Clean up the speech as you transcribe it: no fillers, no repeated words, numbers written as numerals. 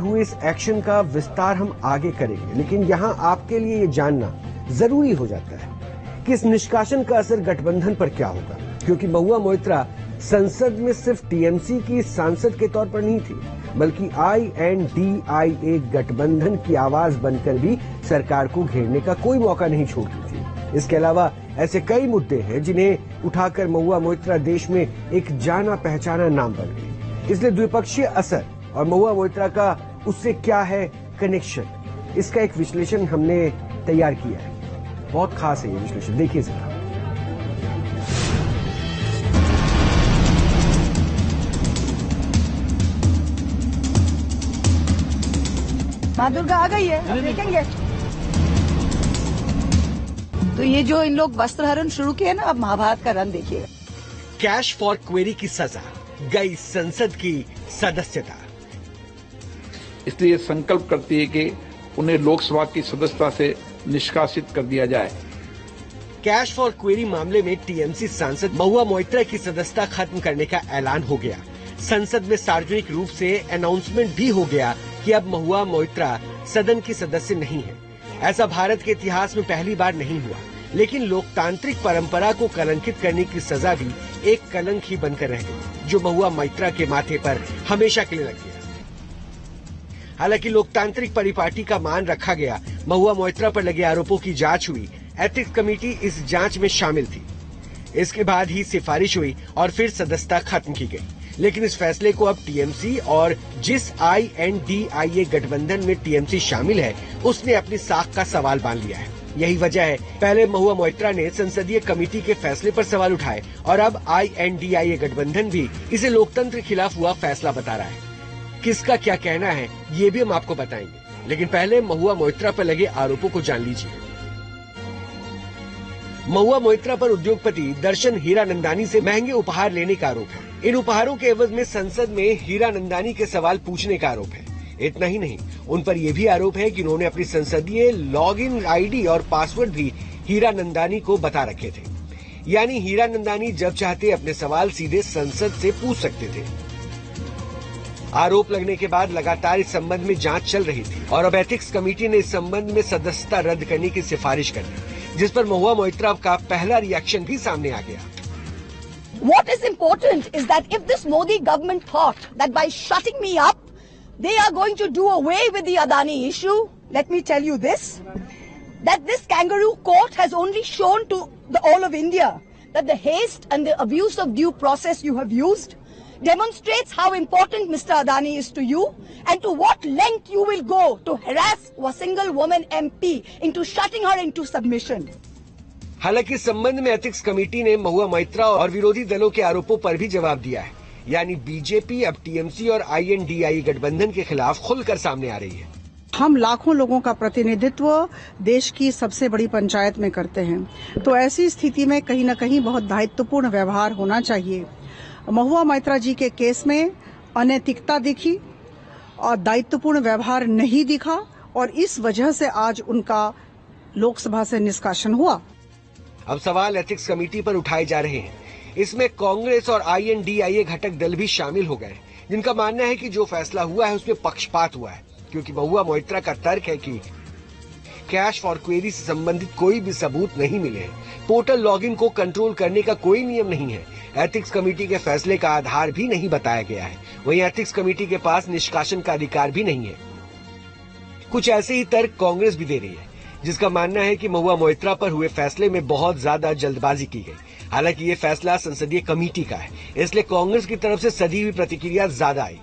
हुए इस एक्शन का विस्तार हम आगे करेंगे, लेकिन यहाँ आपके लिए ये जानना जरूरी हो जाता है कि इस निष्कासन का असर गठबंधन पर क्या होगा, क्योंकि महुआ मोइत्रा संसद में सिर्फ टीएमसी की सांसद के तौर पर नहीं थी, बल्कि INDIA गठबंधन की आवाज बनकर भी सरकार को घेरने का कोई मौका नहीं छोड़ती थी। इसके अलावा ऐसे कई मुद्दे हैं जिन्हें उठाकर महुआ मोइत्रा देश में एक जाना पहचाना नाम बन गई। इसलिए द्विपक्षीय असर और महुआ मोइत्रा का उससे क्या है कनेक्शन, इसका एक विश्लेषण हमने तैयार किया है। बहुत खास है ये विश्लेषण, देखिए जरा। माँ दुर्गा आ गई है, अब देखेंगे। तो ये जो इन लोग वस्त्र हरण शुरू किए ना, अब महाभारत का रन देखिएगा। कैश फॉर क्वेरी की सजा, गई संसद की सदस्यता। इसलिए संकल्प करती है कि उन्हें लोकसभा की सदस्यता से निष्कासित कर दिया जाए। कैश फॉर क्वेरी मामले में टीएमसी सांसद महुआ मोइत्रा की सदस्यता खत्म करने का ऐलान हो गया। संसद में सार्वजनिक रूप से अनाउंसमेंट भी हो गया कि अब महुआ मोइत्रा सदन की सदस्य नहीं है। ऐसा भारत के इतिहास में पहली बार नहीं हुआ, लेकिन लोकतांत्रिक परंपरा को कलंकित करने की सजा भी एक कलंक ही बनकर रह गई, जो महुआ मोइत्रा के माथे पर हमेशा के लिए लग गया। हालांकि लोकतांत्रिक परिपाटी का मान रखा गया, महुआ मोइत्रा पर लगे आरोपों की जांच हुई। एथिक्स कमेटी इस जांच में शामिल थी। इसके बाद ही सिफारिश हुई और फिर सदस्यता खत्म की गई। लेकिन इस फैसले को अब टीएमसी और जिस INDIA गठबंधन में टीएमसी शामिल है, उसने अपनी साख का सवाल बांध लिया है। यही वजह है, पहले महुआ मोइत्रा ने संसदीय कमेटी के फैसले पर सवाल उठाए और अब INDIA गठबंधन भी इसे लोकतंत्र के खिलाफ हुआ फैसला बता रहा है। किसका क्या कहना है, ये भी हम आपको बताएंगे, लेकिन पहले महुआ मोइत्रा पर लगे आरोपों को जान लीजिए। महुआ मोइत्रा पर उद्योगपति दर्शन हीरानंदानी से महंगे उपहार लेने का आरोप है। इन उपहारों के एवज में संसद में हीरानंदानी के सवाल पूछने का आरोप है। इतना ही नहीं, उन पर यह भी आरोप है कि उन्होंने अपनी संसदीय लॉगिन ID और पासवर्ड भी हीरानंदानी को बता रखे थे। यानी हीरानंदानी जब चाहते अपने सवाल सीधे संसद से पूछ सकते थे। आरोप लगने के बाद लगातार इस संबंध में जांच चल रही थी और अब एथिक्स कमेटी ने इस संबंध में सदस्यता रद्द करने की सिफारिश कर दी, जिस पर महुआ मोइत्रा का पहला रिएक्शन भी सामने आ गया। What is important is that if this Modi government thought that by shutting me up, they are going to do away with the Adani issue, let me tell you this, that this kangaroo court has only shown to the all of India that the haste and the abuse of due process you have used demonstrates how important Mr. Adani is to you and to what length you will go to harass a single woman MP into shutting her into submission. हालांकि इस संबंध में ethics committee ने महुआ मोइत्रा और विरोधी दलों के आरोपों पर भी जवाब दिया है। यानी बीजेपी अब टीएमसी और INDIA गठबंधन के खिलाफ खुलकर सामने आ रही है। हम लाखों लोगों का प्रतिनिधित्व देश की सबसे बड़ी पंचायत में करते हैं, तो ऐसी स्थिति में कहीं न कहीं बहुत दायित्वपूर्ण व्यवहार होना चाहिए। महुआ मोइत्रा जी के केस में अनैतिकता दिखी और दायित्वपूर्ण व्यवहार नहीं दिखा और इस वजह से आज उनका लोकसभा से निष्कासन हुआ। अब सवाल एथिक्स कमेटी पर उठाए जा रहे हैं। इसमें कांग्रेस और INDIA घटक दल भी शामिल हो गए, जिनका मानना है कि जो फैसला हुआ है उसमें पक्षपात हुआ है, क्योंकि महुआ मोइत्रा का तर्क है कि कैश फॉर क्वेरी से संबंधित कोई भी सबूत नहीं मिले हैं। पोर्टल लॉगिन को कंट्रोल करने का कोई नियम नहीं है। एथिक्स कमेटी के फैसले का आधार भी नहीं बताया गया है। वहीं एथिक्स कमेटी के पास निष्कासन का अधिकार भी नहीं है। कुछ ऐसे ही तर्क कांग्रेस भी दे रही है, जिसका मानना है कि महुआ मोइत्रा पर हुए फैसले में बहुत ज्यादा जल्दबाजी की गई। हालांकि ये फैसला संसदीय कमेटी का है, इसलिए कांग्रेस की तरफ से सधी हुई प्रतिक्रिया ज्यादा आई।